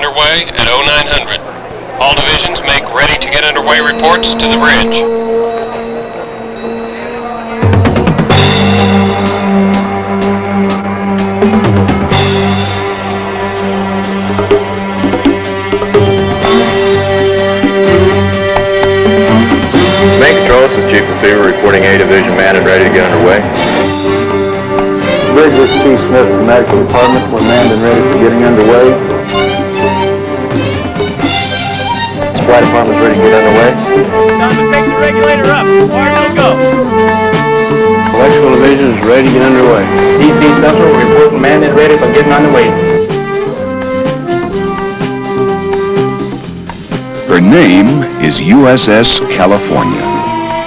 underway at 0900. All divisions make ready to get underway reports to the bridge. Main Control, this is Chief Lefevre reporting A Division manned and ready to get underway. Bridge, this is Chief Smith from the Medical Department. We're manned and ready for getting underway. Supply Department's ready to get underway. Time to take the regulator up. Fire will go. Electrical Division is ready to get underway. DC Central reporting manned and ready for getting underway. Her name is USS California,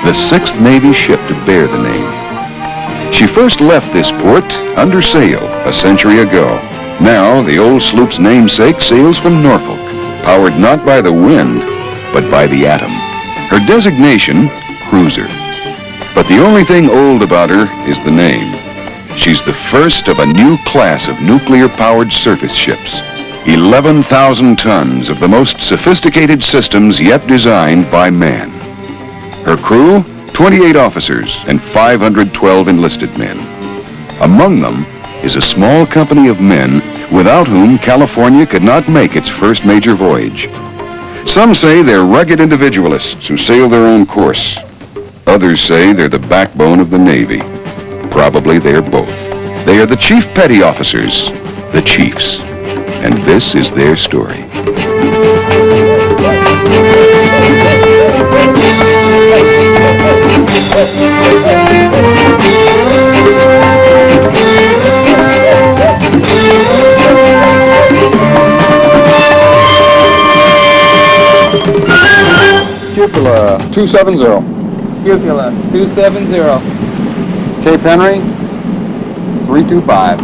the 6th Navy ship to bear the name. She first left this port under sail a century ago. Now, the old sloop's namesake sails from Norfolk, powered not by the wind, but by the atom. Her designation, cruiser. But the only thing old about her is the name. She's the first of a new class of nuclear-powered surface ships. 11,000 tons of the most sophisticated systems yet designed by man. Her crew, 28 officers and 512 enlisted men. Among them is a small company of men without whom California could not make its first major voyage. Some say they're rugged individualists who sail their own course. Others say they're the backbone of the Navy. Probably they're both. They are the chief petty officers, the chiefs. And this is their story. Cupola 270. Cupola 270. Cape Henry 325.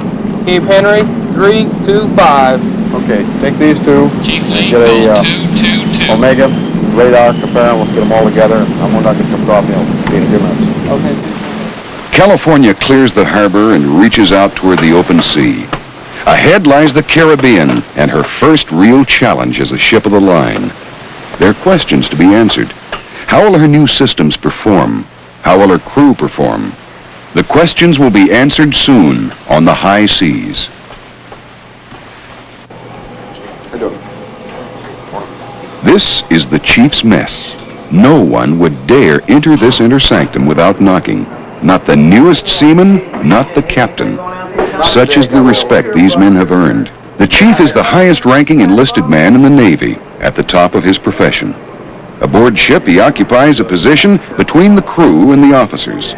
Cape Henry 325. Okay, take these two. Chief Lane, Get a 222. Omega radar compare, and let's get them all together. I'm not going to come off, be in a few minutes. Okay. California clears the harbor and reaches out toward the open sea. Ahead lies the Caribbean and her first real challenge as a ship of the line. There are questions to be answered. How will her new systems perform? How will her crew perform? The questions will be answered soon on the high seas. This is the chief's mess. No one would dare enter this inner sanctum without knocking. Not the newest seaman, not the captain. Such is the respect these men have earned. The chief is the highest-ranking enlisted man in the Navy, at the top of his profession. Aboard ship, he occupies a position between the crew and the officers.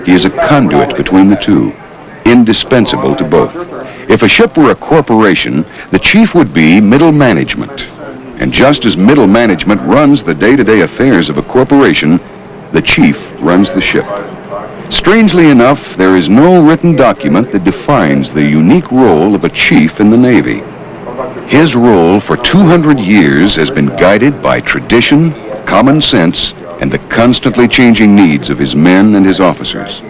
He is a conduit between the two, indispensable to both. If a ship were a corporation, the chief would be middle management. And just as middle management runs the day-to-day affairs of a corporation, the chief runs the ship. Strangely enough, there is no written document that defines the unique role of a chief in the Navy. His role for 200 years has been guided by tradition, common sense, and the constantly changing needs of his men and his officers.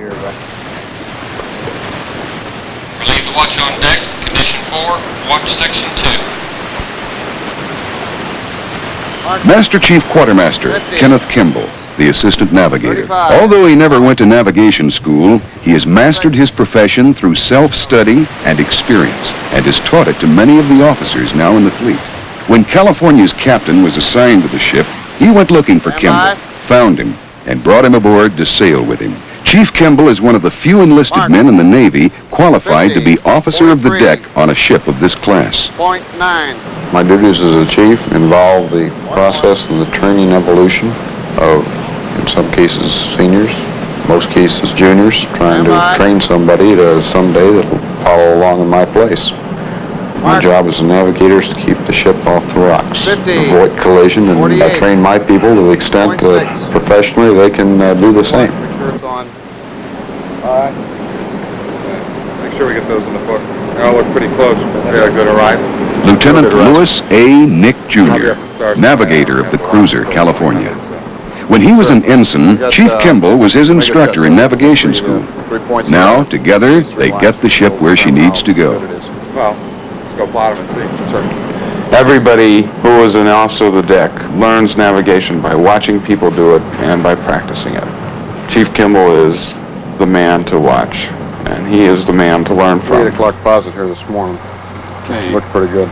Relieve the watch on deck, condition 4, watch section 2. Master Chief Quartermaster Kenneth Kimball, the assistant navigator. Although he never went to navigation school, he has mastered his profession through self-study and experience, and has taught it to many of the officers now in the fleet. When California's captain was assigned to the ship, he went looking for Kimball, found him, and brought him aboard to sail with him. Chief Kimball is one of the few enlisted men in the Navy qualified to be officer of the deck on a ship of this class. My duties as a chief involve the process and the training evolution of, in some cases, seniors, most cases juniors, trying to train somebody to someday that will follow along in my place. My job as a navigator is to keep the ship off the rocks, avoid collision, and I train my people to the extent that professionally they can do the same. Make sure we get those in the book. They all look pretty close. They got a good horizon. Lieutenant Lewis A. Nick Jr., navigator of the cruiser California. When he was an ensign, Chief Kimball was his instructor in navigation school. Now, together, they get the ship where she needs to go. Well, let's go plot them and see. Sure. Everybody who is an officer of the deck learns navigation by watching people do it and by practicing it. Chief Kimball is the man to watch, and he is the man to learn from. 8 o'clock posit here this morning. Okay. Looked pretty good.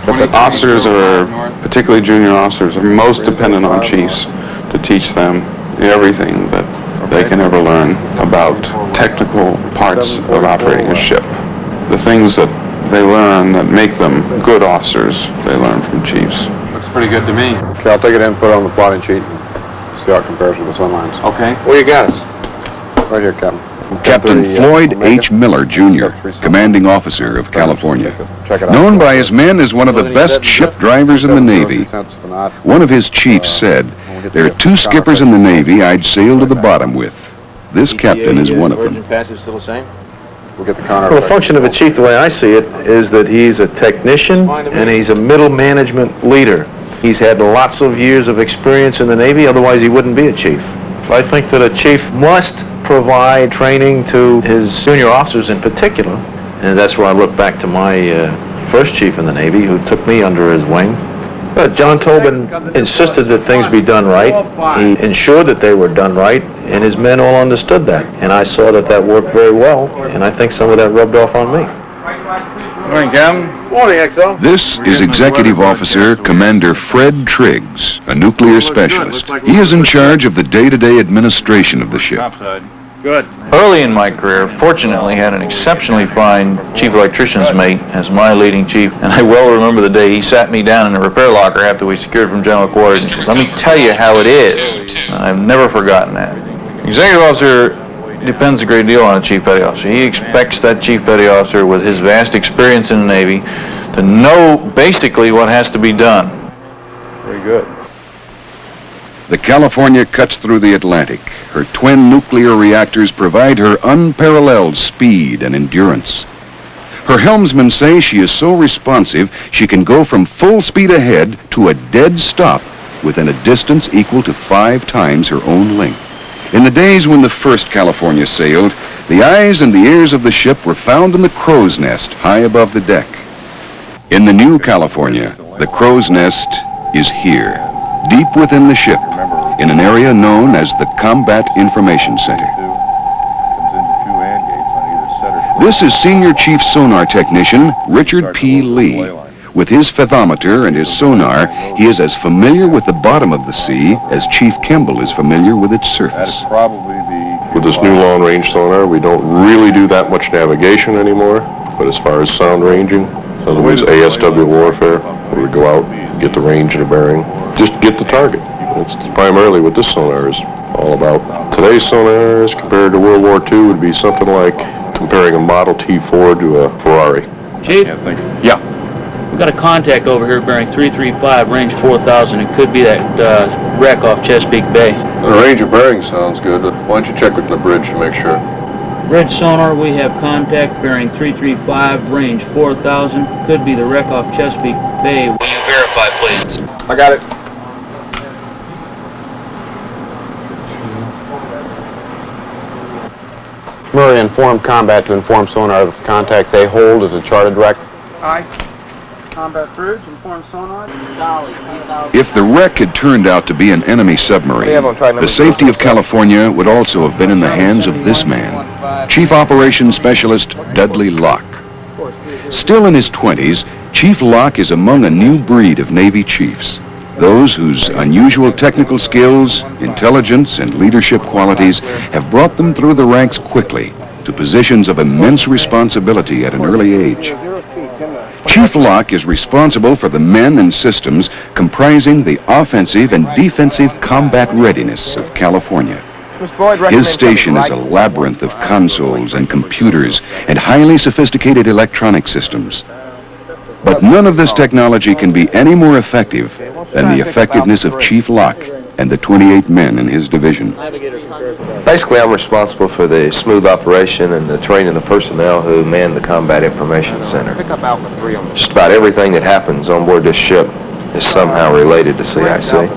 But the officers particularly junior officers, are most dependent on chiefs to teach them everything that they can ever learn about technical parts of operating a ship. The things that they learn that make them good officers, they learn from chiefs. Looks pretty good to me. Okay, I'll take it in and put it on the plotting sheet and see how it compares with the sun lines. Okay. Where you got us? Right here, Captain. Captain Floyd H. Miller, Jr., commanding officer of California. Known by his men as one of the best ship drivers in the Navy. One of his chiefs said, "There are 2 skippers in the Navy I'd sail to the bottom with. This captain is one of them." We'll get the counter. Well, the function of a chief, the way I see it, is that he's a technician and he's a middle management leader. He's had lots of years of experience in the Navy, otherwise he wouldn't be a chief. I think that a chief must provide training to his junior officers in particular, and that's where I look back to my first chief in the Navy, who took me under his wing. John Tobin insisted that things be done right. He ensured that they were done right, and his men all understood that. And I saw that that worked very well, and I think some of that rubbed off on me. Morning, Captain. Morning, XO. This is Executive Officer Commander Fred Triggs, a nuclear specialist. He is in charge of the day-to-day administration of the ship. Good. Early in my career, fortunately, had an exceptionally fine chief electrician's mate as my leading chief, and I well remember the day he sat me down in the repair locker after we secured from general quarters and said, "Let me tell you how it is." And I've never forgotten that. Executive officer depends a great deal on a chief petty officer. He expects that chief petty officer, with his vast experience in the Navy, to know basically what has to be done. Very good. The California cuts through the Atlantic. Her twin nuclear reactors provide her unparalleled speed and endurance. Her helmsmen say she is so responsive she can go from full speed ahead to a dead stop within a distance equal to 5 times her own length. In the days when the first California sailed, the eyes and the ears of the ship were found in the crow's nest high above the deck. In the new California, the crow's nest is here, deep within the ship, in an area known as the Combat Information Center. This is Senior Chief Sonar Technician Richard P. Lee. With his fathometer and his sonar, he is as familiar with the bottom of the sea as Chief Kimball is familiar with its surface. With this new long-range sonar, we don't really do that much navigation anymore, but as far as sound ranging, in other words, ASW warfare, where we go out, get the range and the bearing, just get the target. That's primarily what this sonar is all about. Today's sonars compared to World War II would be something like comparing a Model T4 to a Ferrari. Chief? Yeah. We've got a contact over here bearing 335, range 4,000. It could be that wreck off Chesapeake Bay. The range of bearing sounds good. Why don't you check with the bridge to make sure? Red sonar, we have contact bearing 335, range 4,000. Could be the wreck off Chesapeake Bay. Will you verify, please? I got it. Murray informed combat to inform sonar that the contact they hold is a charted wreck. Aye. Combat bridge, inform sonar. If the wreck had turned out to be an enemy submarine, the safety of California would also have been in the hands of this man, Chief Operations Specialist Dudley Locke. Still in his 20s, Chief Locke is among a new breed of Navy chiefs, those whose unusual technical skills, intelligence, and leadership qualities have brought them through the ranks quickly to positions of immense responsibility at an early age. Chief Locke is responsible for the men and systems comprising the offensive and defensive combat readiness of California. His station is a labyrinth of consoles and computers and highly sophisticated electronic systems. But none of this technology can be any more effective than the effectiveness of Chief Locke and the 28 men in his division. Basically, I'm responsible for the smooth operation and the training of personnel who man the Combat Information Center. Just about everything that happens on board this ship is somehow related to CIC.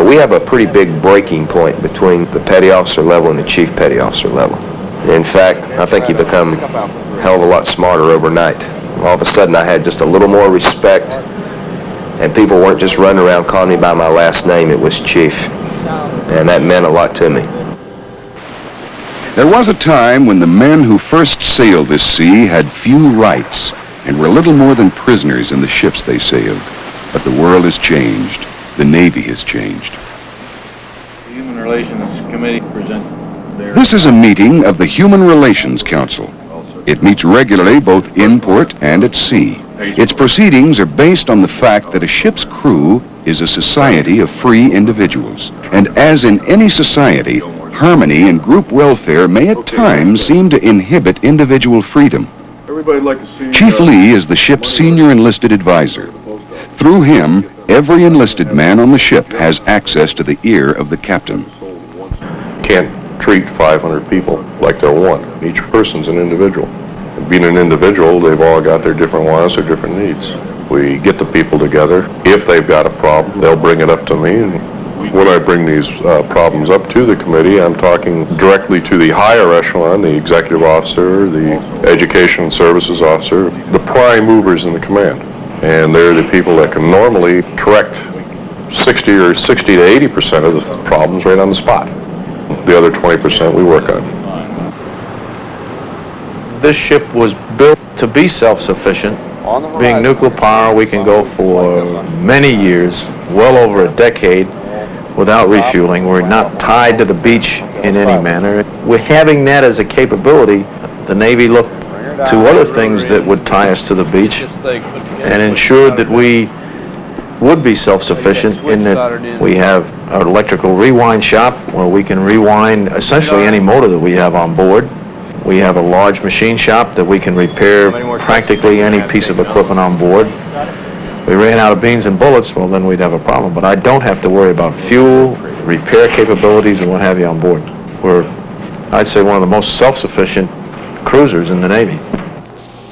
We have a pretty big breaking point between the petty officer level and the chief petty officer level. In fact, I think you become a hell of a lot smarter overnight. All of a sudden I had just a little more respect, and people weren't just running around calling me by my last name. It was Chief, and that meant a lot to me. There was a time when the men who first sailed this sea had few rights and were little more than prisoners in the ships they sailed. But the world has changed. The Navy has changed. The Human Relations Committee presents their... This is a meeting of the Human Relations Council. It meets regularly both in port and at sea. Its proceedings are based on the fact that a ship's crew is a society of free individuals. And as in any society, harmony and group welfare may at times seem to inhibit individual freedom. Everybody'd like to see... Chief Lee is the ship's senior enlisted advisor. Through him, every enlisted man on the ship has access to the ear of the captain. Can't treat 500 people like they're one. Each person's an individual. And being an individual, they've all got their different wants, their different needs. We get the people together. If they've got a problem, they'll bring it up to me. And when I bring these problems up to the committee, I'm talking directly to the higher echelon, the executive officer, the education and services officer, the prime movers in the command. And they're the people that can normally correct 60 to 80% of the problems right on the spot. The other 20% we work on. This ship was built to be self-sufficient. Being nuclear power, we can go for many years, well over a decade, without refueling. We're not tied to the beach in any manner. We're having that as a capability. The Navy looked to other things that would tie us to the beach and ensured that we would be self-sufficient in that we have our electrical rewind shop where we can rewind essentially any motor that we have on board. We have a large machine shop that we can repair practically any piece of equipment on board. We ran out of beans and bullets, well then we'd have a problem. But I don't have to worry about fuel, repair capabilities, and what have you on board. We're, I'd say, one of the most self-sufficient cruisers in the Navy.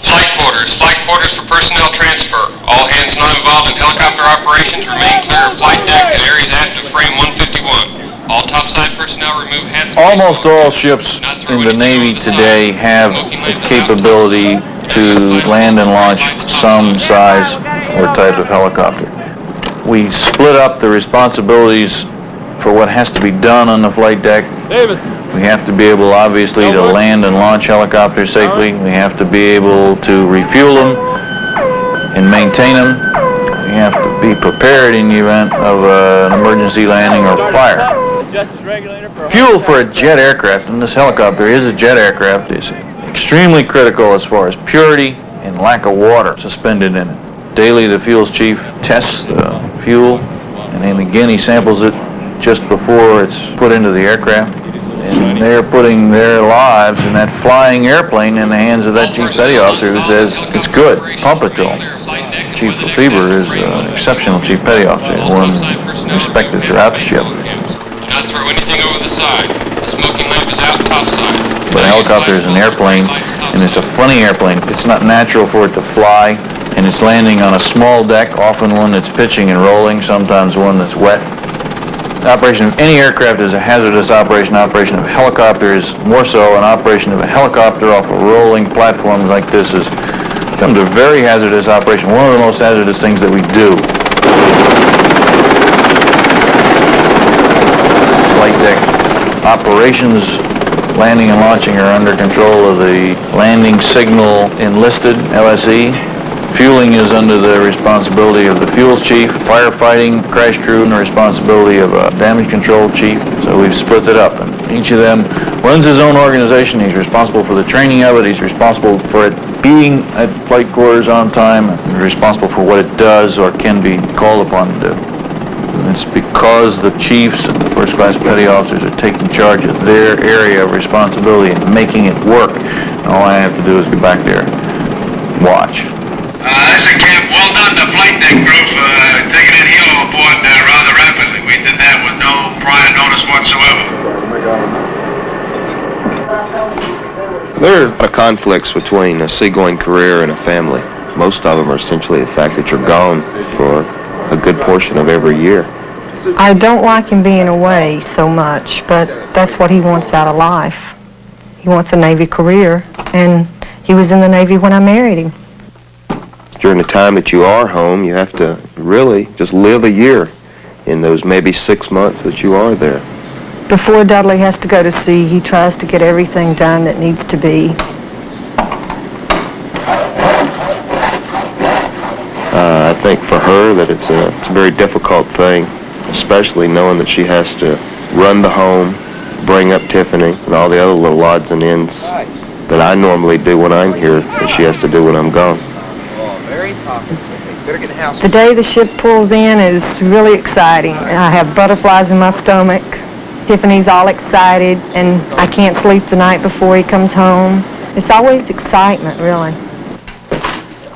Flight quarters for personnel transfer. All hands not involved in helicopter operations remain clear of flight deck and areas aft of frame 151. All topside personnel remove hats. Almost all ships in the Navy today have the capability to land and launch some size or type of helicopter. We split up the responsibilities for what has to be done on the flight deck. We have to be able, obviously, to land and launch helicopters safely. We have to be able to refuel them and maintain them. We have to be prepared in the event of an emergency landing or fire. Fuel for a jet aircraft, and this helicopter is a jet aircraft, is extremely critical as far as purity and lack of water suspended in it. Daily, the fuels chief tests the fuel, and then again he samples it just before it's put into the aircraft. And they're putting their lives in that flying airplane in the hands of that chief petty officer who says it's good. Pump it to him. Chief Lefebvre is an exceptional chief petty officer, one respected throughout the ship. Do not throw anything over the side. The smoking lamp is out topside. But a helicopter is an airplane, and it's a funny airplane. It's not natural for it to fly, and it's landing on a small deck, often one that's pitching and rolling, sometimes one that's wet. The operation of any aircraft is a hazardous operation. Operation of a helicopter is more so. An operation of a helicopter off a rolling platform like this is becomes a very hazardous operation. One of the most hazardous things that we do. Flight deck operations, landing and launching are under control of the landing signal enlisted, LSE. Fueling is under the responsibility of the fuels chief. Firefighting, crash crew, and the responsibility of a damage control chief. So we've split it up, and each of them runs his own organization. He's responsible for the training of it. He's responsible for it being at flight quarters on time. He's responsible for what it does or can be called upon to do. And it's because the chiefs and the first class petty officers are taking charge of their area of responsibility and making it work. And all I have to do is go back there and watch. This is Camp. Well done to flight deck crew for taking that helo aboard rather rapidly. We did that with no prior notice whatsoever. There are conflicts between a seagoing career and a family. Most of them are essentially the fact that you're gone for a good portion of every year. I don't like him being away so much, but that's what he wants out of life. He wants a Navy career, and he was in the Navy when I married him. During the time that you are home, you have to really just live a year in those maybe 6 months that you are there. Before Dudley has to go to sea, he tries to get everything done that needs to be. I think for her that it's a very difficult thing, especially knowing that she has to run the home, bring up Tiffany, and all the other little odds and ends that I normally do when I'm here, that she has to do when I'm gone. The day the ship pulls in is really exciting. I have butterflies in my stomach. Tiffany's all excited, and I can't sleep the night before he comes home. It's always excitement, really.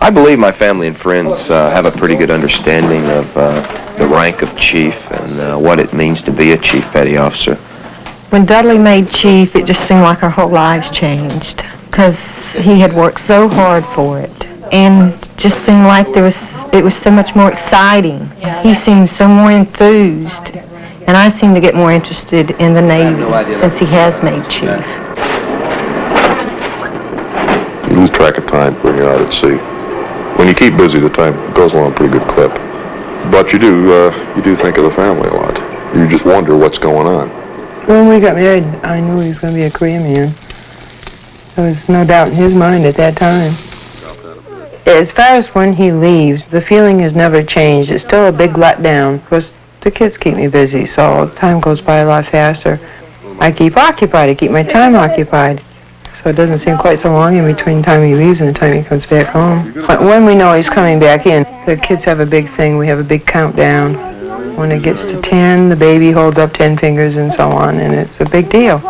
I believe my family and friends have a pretty good understanding of the rank of chief and what it means to be a chief petty officer. When Dudley made chief, it just seemed like our whole lives changed, because he had worked so hard for it, and just seemed like it was so much more exciting. He seemed so more enthused, and I seem to get more interested in the Navy since he has made chief. You lose track of time when you're out at sea. When you keep busy, the time goes along a pretty good clip. But you do think of the family a lot. You just wonder what's going on. When we got married, I knew he was going to be a Korean man. There was no doubt in his mind at that time. As far as when he leaves, the feeling has never changed. It's still a big letdown, because the kids keep me busy, so time goes by a lot faster. I keep occupied. I keep my time occupied. So it doesn't seem quite so long in between the time he leaves and the time he comes back home. But when we know he's coming back in, the kids have a big thing. We have a big countdown. When it gets to 10, the baby holds up 10 fingers and so on, and it's a big deal.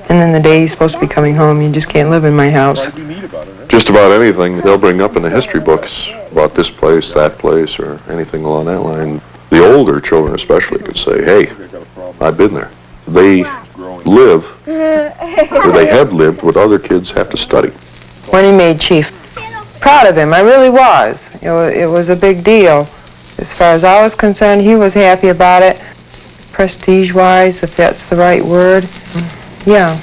And then the day he's supposed to be coming home, you just can't live in my house. Just about anything they'll bring up in the history books about this place, that place, or anything along that line. The older children especially could say, hey, I've been there. They live, or they have lived, what other kids have to study. When he made chief, proud of him, I really was. It was a big deal. As far as I was concerned, he was happy about it. Prestige-wise, if that's the right word. Yeah,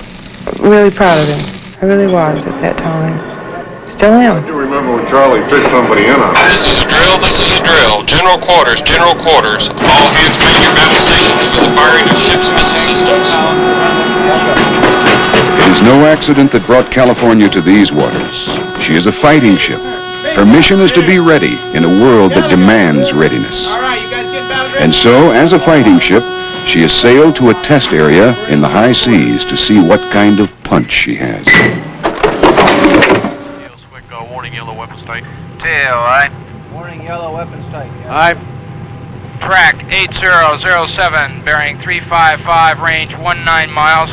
really proud of him. I really was at that time. Still am. I do remember when Charlie picked somebody in on it. This is a drill, this is a drill. General quarters, general quarters. All hands man your battle stations for the firing of ship's missile systems. It is no accident that brought California to these waters. She is a fighting ship. Her mission is to be ready in a world that demands readiness. And so, as a fighting ship, she is sailed to a test area in the high seas to see what kind of punch she has. Warning yellow weapons type. Tail, aye. Warning yellow weapons type. Aye. Track 8007, bearing 355, range 19 miles.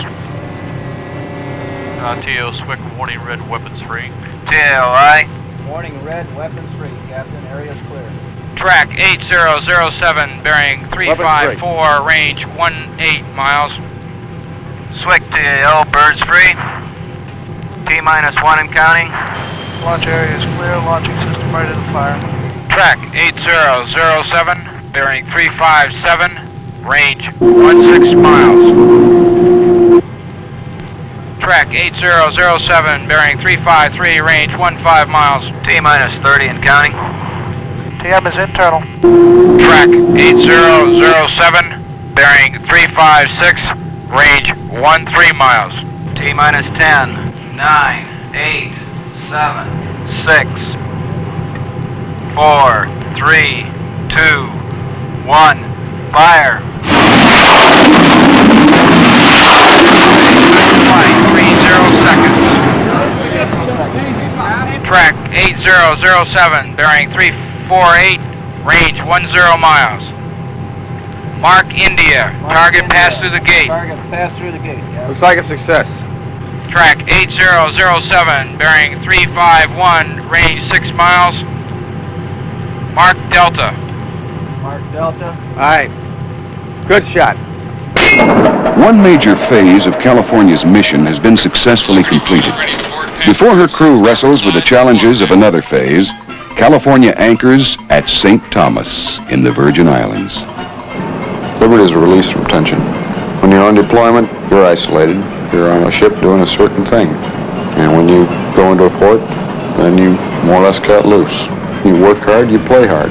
TO Swick, warning red weapons free. Tail, aye. Warning red weapons free, Captain. Area's clear. Track 8007, bearing 354, range 18 miles. Swick TL, birds free. T-1 and counting. Launch area is clear. Launching system ready to fire. Track 8007, bearing 357, range 16 miles. Track 8007, bearing 353, range 15 miles. T-30 and counting. TM is internal. Track 8007, bearing 356, range 13 miles. T-10, 9, 8, 7, 6, 4, 3, 2, 1, fire. Flight 30 seconds. Track 8007, bearing 348, range 10 miles. Mark India, target passed through the gate. Target passed through the gate. Yeah. Looks like a success. Track 8007, bearing 351, range 6 miles. Mark Delta. Mark Delta. Aye. Good shot. One major phase of California's mission has been successfully completed. Before her crew wrestles with the challenges of another phase, California anchors at St. Thomas in the Virgin Islands. Liberty is a release from tension. When you're on deployment, you're isolated. You're on a ship doing a certain thing. And when you go into a port, then you more or less cut loose. and you work hard, you play hard.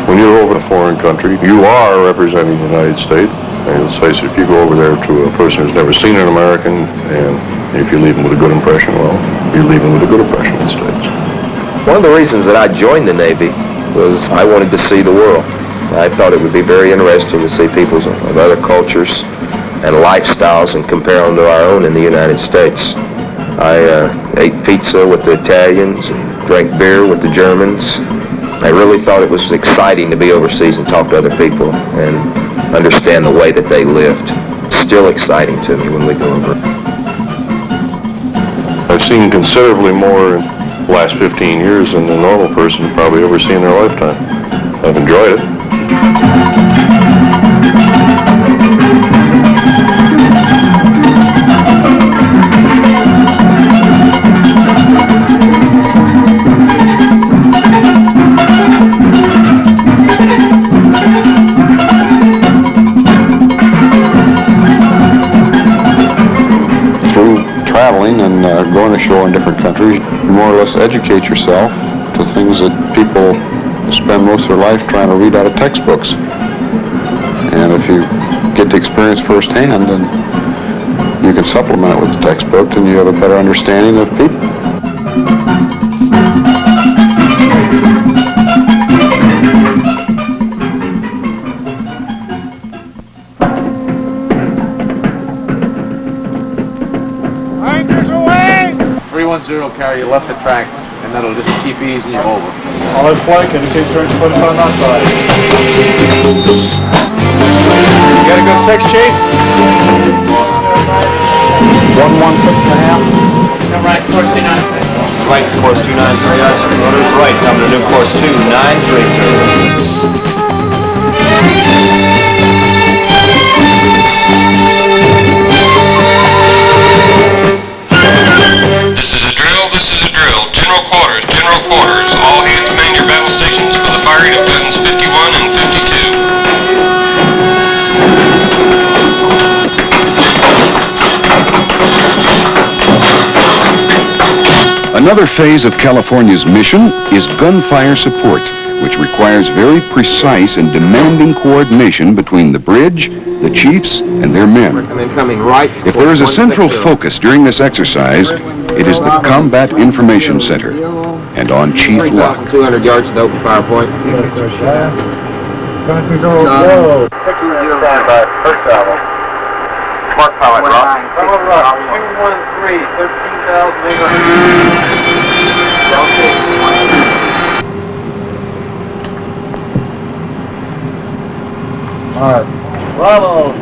When you're over in a foreign country, you are representing the United States. And let's face it, if you go over there to a person who's never seen an American, and if you leave them with a good impression, well, you leave them with a good impression of the States. One of the reasons that I joined the Navy was I wanted to see the world. I thought it would be very interesting to see people of other cultures and lifestyles and compare them to our own in the United States. I ate pizza with the Italians and drank beer with the Germans. I really thought it was exciting to be overseas and talk to other people and understand the way that they lived. It's still exciting to me when we go over. I've seen considerably more in the last 15 years than the normal person probably ever see in their lifetime. I've enjoyed it. Traveling and going ashore in different countries, you more or less educate yourself to things that people spend most of their life trying to read out of textbooks. And if you get the experience firsthand, then you can supplement it with the textbook and you have a better understanding of people. Carry you left the track, and that'll just keep easing you over. All is flight, indicate turn split on that side. You got a good fix, Chief? 116.5. Come right, course 29. Right, course 293, orders right, coming to new course 2930. General quarters. All hands man your battle stations for the firing of guns 51 and 52. Another phase of California's mission is gunfire support, which requires very precise and demanding coordination between the bridge, the chiefs, and their men. Coming right. If there is a central focus during this exercise, it is the Combat Information Center, and on Chief Luck. 3,200 yards to open fire point. First travel. Mark pilot, Rob. 213, 13,800. All right. Bravo.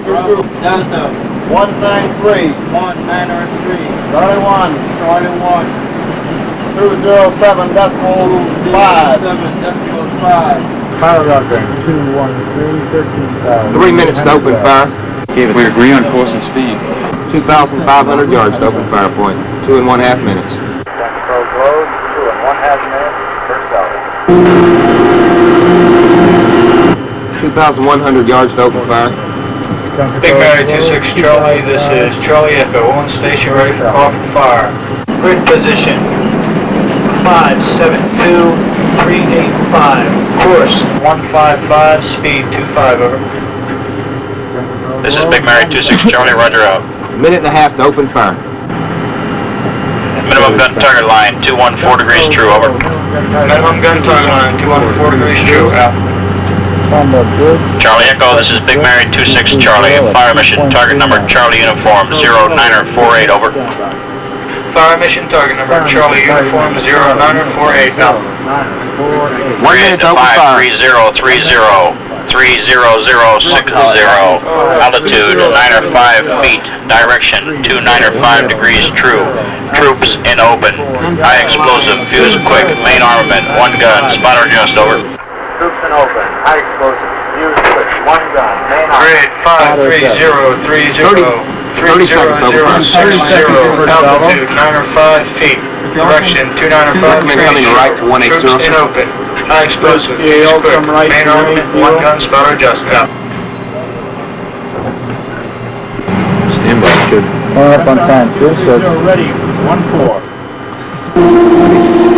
Delta. 193. 193. Charlie 1. Charlie 1. 207 decimal 5. 207.5. Fire rocker. 213, 13,000. 3 minutes to open fire. We agree on course and speed. 2,500 yards to open fire point. 2.5 minutes. Control closed. 2.5 minutes. First hour. 2,100 yards to open fire. Big Mary 26 Charlie, this is Charlie Echo, on station ready for call for fire. Grid position 572385, course 155, speed 25, over. This is Big Mary 26 Charlie, roger out. Minute and a half to open fire. Minimum gun target line 214 degrees true, over. Minimum gun target line 214 degrees true, out. Charlie Echo, this is Big Mary 26 Charlie, fire mission target number Charlie Uniform 0948, over. Fire mission target number Charlie Uniform 0948, out. 1 minute to open fire. 3030. 30060, altitude 905 feet, direction 295 degrees true, troops in open, high explosive, fuse quick, main armament, 1 gun, spotter just, over. Troops in open. High explosive. Fuse quick. 1 gun. Main Grid 53030, 30 seconds to open fire. altitude 905 feet, direction 295 Recommend coming right to 180. troops in open. High explosive, fuse quick, main armament, 1 gun, spotter just, out. Stand by, kid. Up on time. Good. Ready. 1-4.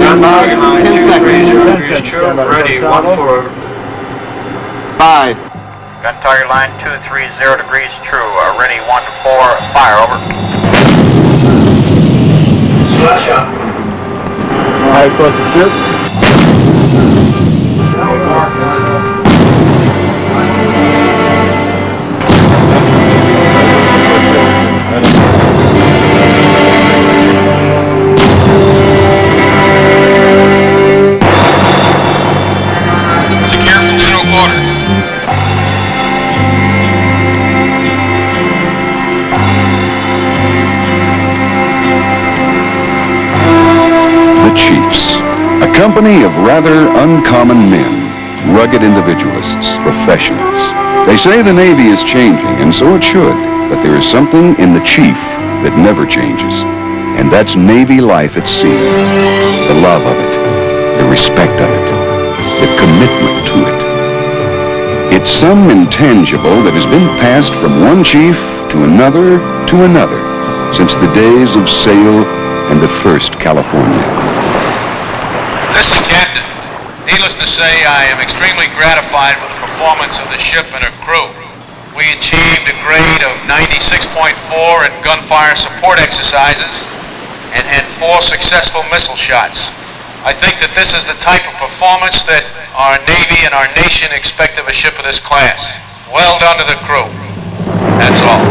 Gun Stand by. 10 seconds. 10 seconds. Ready, 1-4. 5. Got target line 230 degrees true. Ready, 1-4, fire, over. Flash out. How you supposed to shoot? Secure from general quarters. The Chiefs, a company of rather uncommon men, rugged individualists, professionals. They say the Navy is changing, and so it should, but there is something in the Chief that never changes, and that's Navy life at sea. The love of it, the respect of it, the commitment to it. It's some intangible that has been passed from one chief to another since the days of sail and the first California. Listen, Captain. Needless to say, I am extremely gratified with the performance of the ship and her crew. We achieved a grade of 96.4 in gunfire support exercises and had 4 successful missile shots. I think that this is the type of performance that our Navy and our nation expect of a ship of this class. Well done to the crew. That's all.